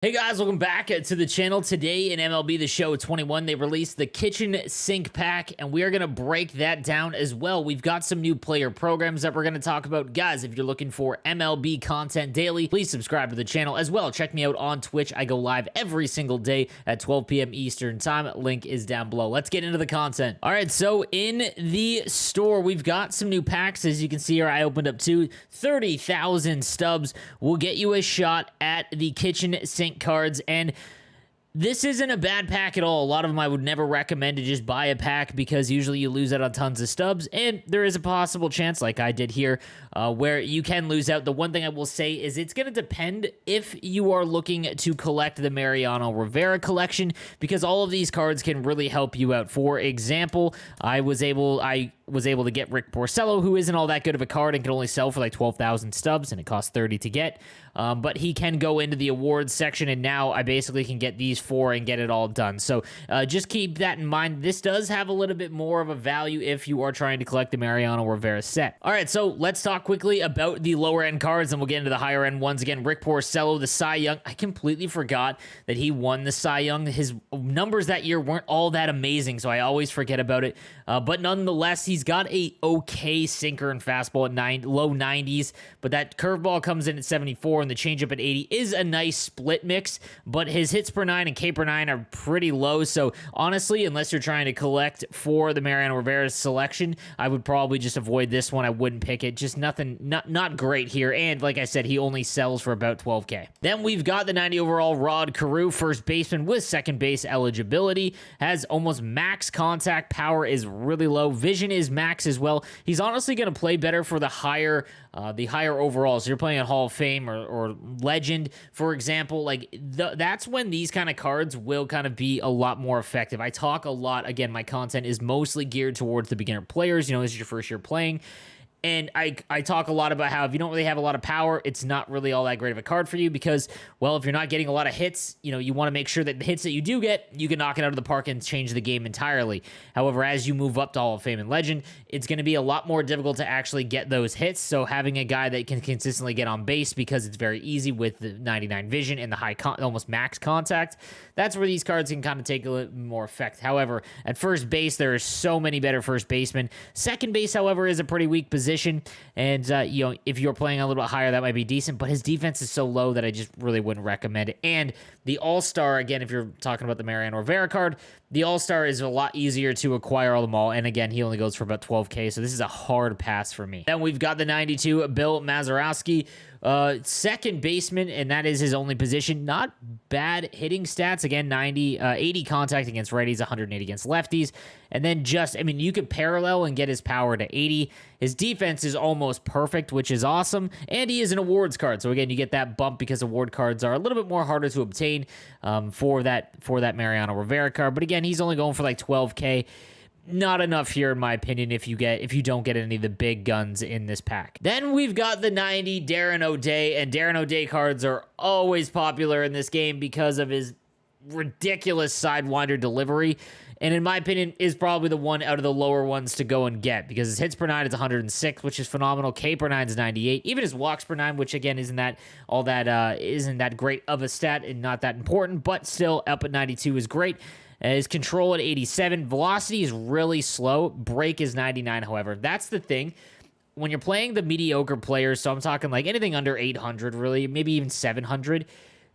Hey guys, welcome back to the channel. Today in MLB The Show 21, they released the kitchen sink pack, and we are going to break that down as well. We've got some new player programs that we're going to talk about. Guys, if you're looking for MLB content daily, please subscribe to the channel as well. Check me out on Twitch. I go live every single day at 12 p.m. Eastern time. Link is down below. Let's get into the content. All right, so in the store, we've got some new packs. As you can see here, I opened up 30,000 stubs. We'll get you a shot at the kitchen sink cards, and this isn't a bad pack at all. A lot of them I would never recommend to just buy a pack because usually you lose out on tons of stubs, and there is a possible chance, like I did here, where you can lose out. The one thing I will say is it's going to depend if you are looking to collect the Mariano Rivera collection, because all of these cards can really help you out. For example, I was able to get Rick Porcello, who isn't all that good of a card and can only sell for like 12,000 stubs, and it costs 30 to get. But he can go into the awards section, and now I basically can get these four and get it all done. So just keep that in mind. This does have a little bit more of a value if you are trying to collect the Mariano Rivera set. All right, so let's talk quickly about the lower end cards, and we'll get into the higher end ones. Again, Rick Porcello, the Cy Young. I completely forgot that he won the Cy Young. His numbers that year weren't all that amazing, so I always forget about it. But nonetheless, he's got a okay sinker and fastball at low 90s, but that curveball comes in at 74 and the changeup at 80 is a nice split mix, but his hits per 9 and K per 9 are pretty low. So honestly, unless you're trying to collect for the Mariano Rivera selection, I would probably just avoid this one. I wouldn't pick it. Just nothing, not great here. And like I said, he only sells for about 12K. Then we've got the 90 overall Rod Carew, first baseman with second base eligibility, has almost max contact, power is really low, vision is max as well. He's honestly going to play better for the higher overalls. So you're playing at Hall of Fame or Legend, for example. Like that's when these kind of cards will kind of be a lot more effective. I talk a lot. Again, my content is mostly geared towards the beginner players. You know, this is your first year playing. And I talk a lot about how if you don't really have a lot of power, it's not really all that great of a card for you because, well, if you're not getting a lot of hits, you know, you want to make sure that the hits that you do get, you can knock it out of the park and change the game entirely. However, as you move up to Hall of Fame and Legend, it's going to be a lot more difficult to actually get those hits. So having a guy that can consistently get on base because it's very easy with the 99 vision and the high, almost max contact, that's where these cards can kind of take a little more effect. However, at first base, there are so many better first basemen. Second base, however, is a pretty weak position. And, you know, if you're playing a little bit higher, that might be decent, but his defense is so low that I just really wouldn't recommend it. And the All-Star, again, if you're talking about the Mariano Rivera card, the All-Star is a lot easier to acquire all them all. And again, he only goes for about 12K, so this is a hard pass for me. Then we've got the 92 Bill Maherowski, second baseman, and that is his only position. Not bad hitting stats. Again, 80 contact against righties, 180 against lefties. And then you could parallel and get his power to 80. His defense is almost perfect, which is awesome. And he is an awards card. So again, you get that bump because award cards are a little bit more harder to obtain for that Mariano Rivera card. But again, he's only going for like 12K. Not enough here, in my opinion, if you don't get any of the big guns in this pack. Then we've got the 90 Darren ODay, and Darren ODay cards are always popular in this game because of his ridiculous sidewinder delivery, and in my opinion is probably the one out of the lower ones to go and get because his hits per 9 is 106, which is phenomenal. K per 9 is 98. Even his walks per 9, which again isn't that great of a stat and not that important, but still up at 92 is great. His control at 87. Velocity is really slow. Break is 99, however. That's the thing. When you're playing the mediocre players, so I'm talking like anything under 800, really, maybe even 700,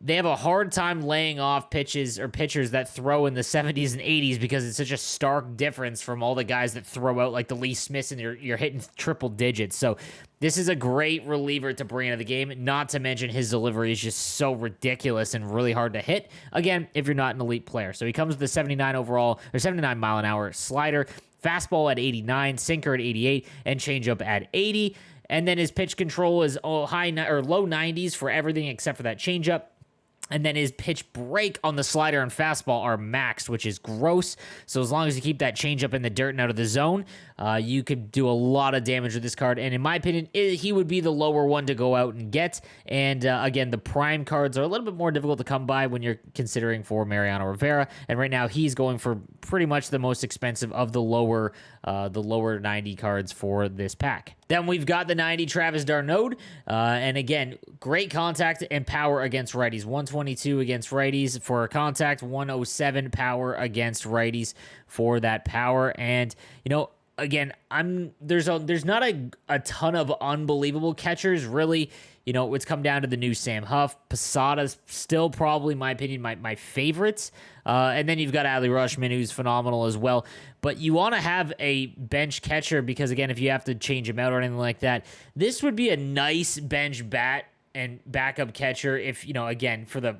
they have a hard time laying off pitches or pitchers that throw in the 70s and 80s because it's such a stark difference from all the guys that throw out like the Lee Smiths and you're hitting triple digits. So this is a great reliever to bring into the game, not to mention his delivery is just so ridiculous and really hard to hit. Again, if you're not an elite player. So he comes with the 79 overall or 79 mile an hour slider, fastball at 89, sinker at 88, and changeup at 80. And then his pitch control is low 90s for everything except for that changeup. And then his pitch break on the slider and fastball are maxed, which is gross. So as long as you keep that changeup in the dirt and out of the zone, you could do a lot of damage with this card. And in my opinion, he would be the lower one to go out and get. And again, the prime cards are a little bit more difficult to come by when you're considering for Mariano Rivera. And right now, he's going for pretty much the most expensive of the lower 90 cards for this pack. Then we've got the 90 Travis d'Arnaud. And again, great contact and power against righties. 122 against righties for contact, 107 power against righties for that power. And, again, there's not a ton of unbelievable catchers, really. It's come down to the new Sam Huff. Posada's still probably, in my opinion, my favorites. And then you've got Adley Rutschman, who's phenomenal as well. But you want to have a bench catcher because, again, if you have to change him out or anything like that, this would be a nice bench bat and backup catcher if, again, for the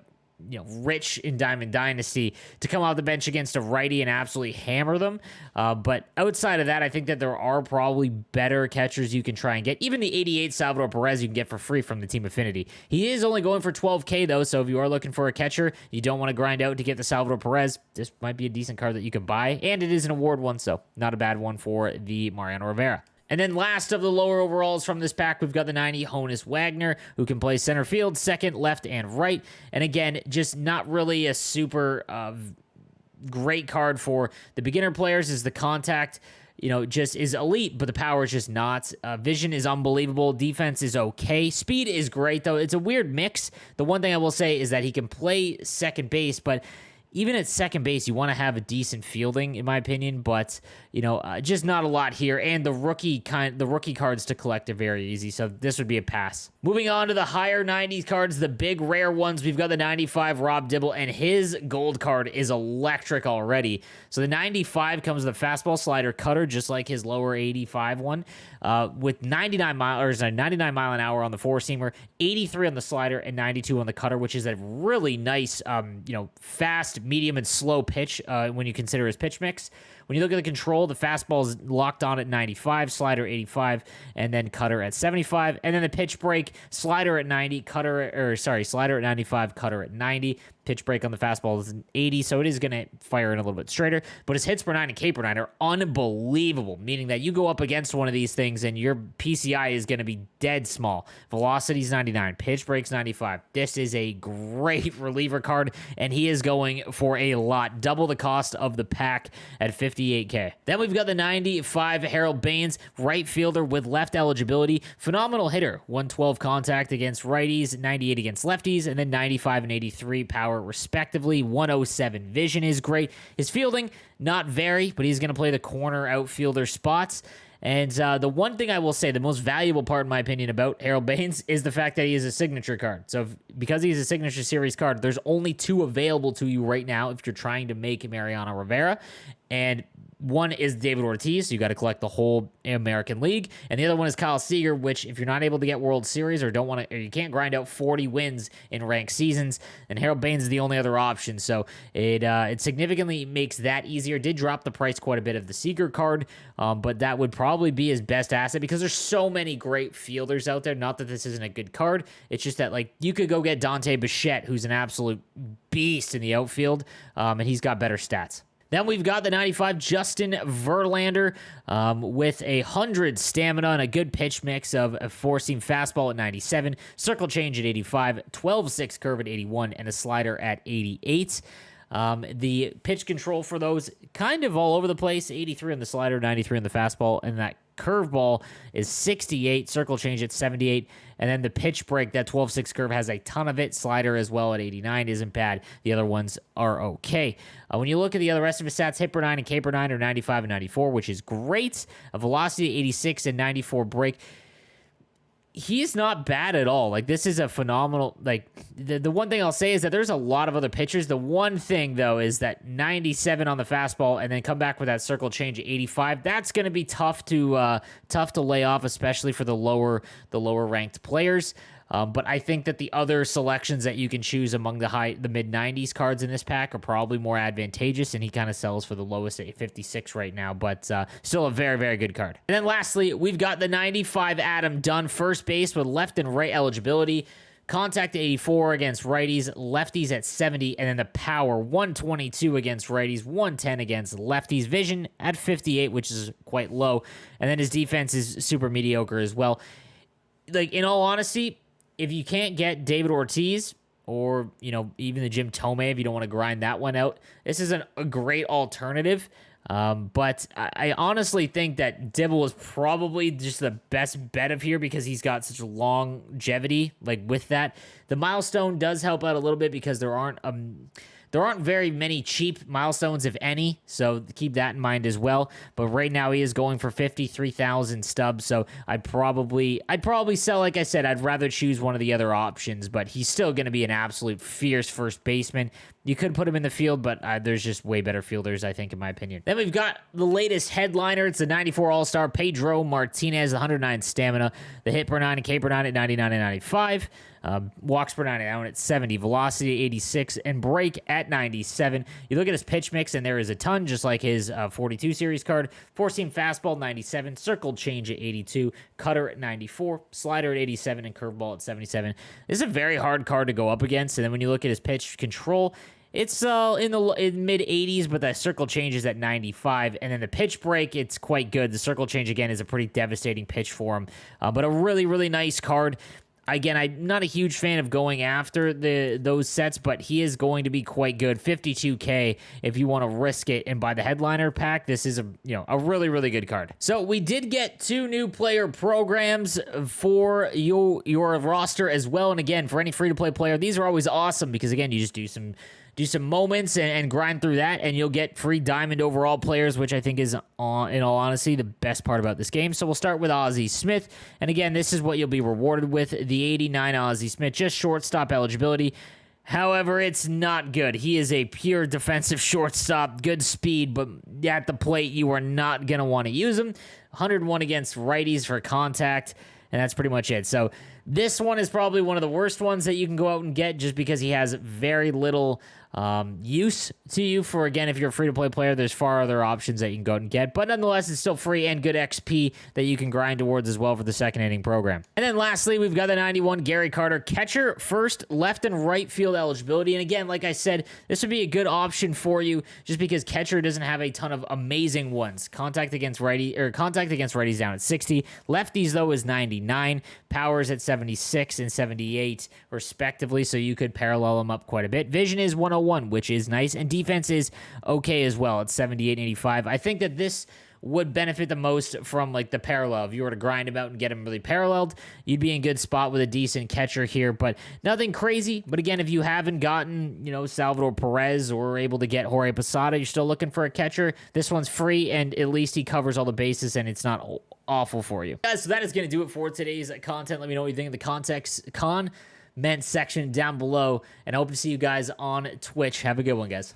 rich in Diamond Dynasty to come off the bench against a righty and absolutely hammer them. But outside of that, I think that there are probably better catchers you can try and get. Even the 88 Salvador Perez you can get for free from the Team Affinity. He is only going for $12K though, so if you are looking for a catcher, you don't want to grind out to get the Salvador Perez, this might be a decent card that you can buy, and it is an award one, so not a bad one for the Mariano Rivera. And then last of the lower overalls from this pack, we've got the 90 Honus Wagner, who can play center field, second, left, and right. And again, just not really a super great card for the beginner players. Is the contact, just is elite, but the power is just not. Vision is unbelievable. Defense is okay. Speed is great, though. It's a weird mix. The one thing I will say is that he can play second base, but even at second base, you want to have a decent fielding, in my opinion, but just not a lot here. And the rookie cards to collect are very easy, so this would be a pass. Moving on to the higher 90s cards, the big rare ones, we've got the 95 Rob Dibble, and his gold card is electric already. So the 95 comes with a fastball, slider, cutter, just like his lower 85 one, with 99 mile an hour on the four-seamer, 83 on the slider, and 92 on the cutter, which is a really nice, fast, medium, and slow pitch when you consider his pitch mix. When you look at the control, the fastball is locked on at 95, slider 85, and then cutter at 75. And then the pitch break, slider at 90, slider at 95, cutter at 90. Pitch break on the fastball is 80, so it is going to fire in a little bit straighter. But his hits per 9 and K per 9 are unbelievable, meaning that you go up against one of these things and your PCI is going to be dead small. Velocity's 99, pitch break's 95. This is a great reliever card, and he is going for a lot, double the cost of the pack at 58K. Then we've got the 95 Harold Bains, right fielder with left eligibility, phenomenal hitter, 112 contact against righties, 98 against lefties, and then 95 and 83 power respectively. 107 vision is great. His fielding, not very, but he's going to play the corner outfielder spots. And the one thing I will say, the most valuable part, in my opinion, about Harold Bains is the fact that he is a signature card. So because he's a signature series card, there's only 2 available to you right now if you're trying to make Mariano Rivera. And one is David Ortiz, so you got to collect the whole American League, and the other one is Kyle Seager, which if you're not able to get World Series or you can't grind out 40 wins in ranked seasons, then Harold Bains is the only other option. So it significantly makes that easier. Did drop the price quite a bit of the Seager card, but that would probably be his best asset because there's so many great fielders out there. Not that this isn't a good card, it's just that you could go get Dante Bichette, who's an absolute beast in the outfield, and he's got better stats. Then we've got the 95 Justin Verlander with 100 stamina and a good pitch mix of a four-seam fastball at 97, circle change at 85, 12-6 curve at 81, and a slider at 88. The pitch control for those kind of all over the place, 83 on the slider, 93 on the fastball, and that curveball is 68, circle change at 78, and then the pitch break, that 12-6 curve has a ton of it, slider as well at 89 isn't bad. The other ones are okay. When you look at the rest of his stats, hit per 9 and K per 9 are 95 and 94, which is great. A velocity 86 and 94 break. He's not bad at all. This is a phenomenal, the one thing I'll say is that there's a lot of other pitchers. The one thing, though, is that 97 on the fastball and then come back with that circle change at 85. That's going to be tough to lay off, especially for the lower ranked players. But I think that the other selections that you can choose among the mid-90s cards in this pack are probably more advantageous, and he kind of sells for the lowest at 56 right now, but still a very, very good card. And then lastly, we've got the 95 Adam Dunn, first base with left and right eligibility. Contact 84 against righties, lefties at 70, and then the power 122 against righties, 110 against lefties. Vision at 58, which is quite low, and then his defense is super mediocre as well. In all honesty, if you can't get David Ortiz or, even the Jim Tomei, if you don't want to grind that one out, this is a great alternative. But I honestly think that Dibble is probably just the best bet of here because he's got such longevity. Like with that, the milestone does help out a little bit because there aren't very many cheap milestones, if any, so keep that in mind as well. But right now he is going for 53,000 stubs, so I'd probably sell. Like I said, I'd rather choose one of the other options, but he's still going to be an absolute fierce first baseman. You could put him in the field, but there's just way better fielders, I think, in my opinion. Then we've got the latest headliner. It's the 94 All-Star, Pedro Martinez, 109 stamina, the hit per 9 and K per 9 at 99 and 95. Walks per 9 down at 70, velocity 86, and break at 97. You look at his pitch mix, and there is a ton, just like his 42 series card. Four-seam fastball 97, circled change at 82, cutter at 94, slider at 87, and curveball at 77. This is a very hard card to go up against. And then when you look at his pitch control, it's in mid 80s, but the circle change is at 95, and then the pitch break, it's quite good. The circle change again is a pretty devastating pitch for him, but a really, really nice card. Again, I'm not a huge fan of going after those sets, but he is going to be quite good. 52K if you want to risk it and buy the headliner pack. This is a really, really good card. So we did get 2 new player programs for your roster as well. And again, for any free-to-play player, these are always awesome because again, you just do some moments and grind through that, and you'll get free diamond overall players, which I think is, in all honesty, the best part about this game. So we'll start with Ozzie Smith. And again, this is what you'll be rewarded with. The 89 Ozzie Smith, just shortstop eligibility. However, it's not good. He is a pure defensive shortstop, good speed, but at the plate, you are not going to want to use him. 101 against righties for contact, and that's pretty much it. So this one is probably one of the worst ones that you can go out and get just because he has very little use to you. For, again, if you're a free-to-play player, there's far other options that you can go out and get. But nonetheless, it's still free and good XP that you can grind towards as well for the second inning program. And then lastly, we've got the 91 Gary Carter, catcher, first, left, and right field eligibility. And again, like I said, this would be a good option for you just because catcher doesn't have a ton of amazing ones. Contact against righties down at 60. Lefties, though, is 99. Powers at 76 and 78, respectively, so you could parallel them up quite a bit. Vision is 101, which is nice, and defense is okay as well at 78 and 85. I think that this would benefit the most from like the parallel. If you were to grind him out and get him really paralleled, you'd be in good spot with a decent catcher here, but nothing crazy. But again, if you haven't gotten, Salvador Perez or are able to get Jorge Posada, you're still looking for a catcher. This one's free, and at least he covers all the bases, and it's not awful for you. Guys, so that is going to do it for today's content. Let me know what you think in the comment section down below, and I hope to see you guys on Twitch. Have a good one, guys.